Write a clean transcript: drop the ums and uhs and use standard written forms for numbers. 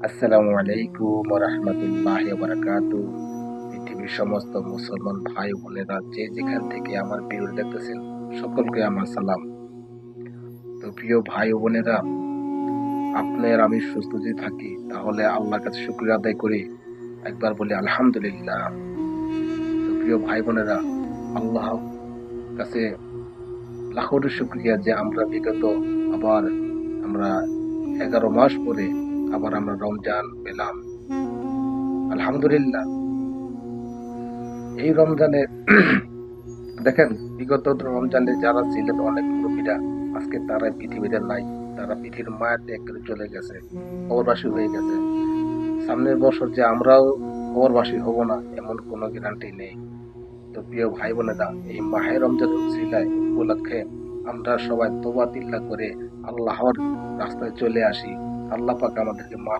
আসসালামু আলাইকুম ওয়া রাহমাতুল্লাহি ওয়া বারাকাতুহু। পৃথিবীর সমস্ত মুসলমান ভাই বোনেরা যে যেখান থেকে আমার ভিডিও দেখতেছেন সকলকে আমার সালাম। তো প্রিয় ভাই ও বোনেরা, আপনার আমি সুস্থ যদি থাকি তাহলে আল্লাহর কাছে শুকরিয়া আদায় করি। একবার বলি আলহামদুলিল্লাহ। তো প্রিয় ভাই বোনেরা, আল্লাহ কাছে লাখো শুকরিয়া যে আমরা বিগত আবার আমরা 11 মাস পরে আবার আমরা রমজান পেলাম। আলহামদুলিল্লাহ। এই রমজানে দেখেন, বিগত রমজানে যারা ছিলেন অনেক মুরব্বীরা, আজকে তারা পৃথিবীতে নাই। তারা পৃথিবীর মায়া ত্যাগ করে চলে গেছে, কবরবাসী হয়ে গেছে। সামনের বছর যে আমরাও কবরবাসী হব না এমন কোনো গ্যারান্টি নেই। তো প্রিয় ভাই বোনেরা, এই মাহে রমজান উসিলায় উপলক্ষে আমরা সবাই তওবা তিল্লা করে আল্লাহর রাস্তায় চলে আসি। আল্লাহ পাক আমাদেরকে মাফ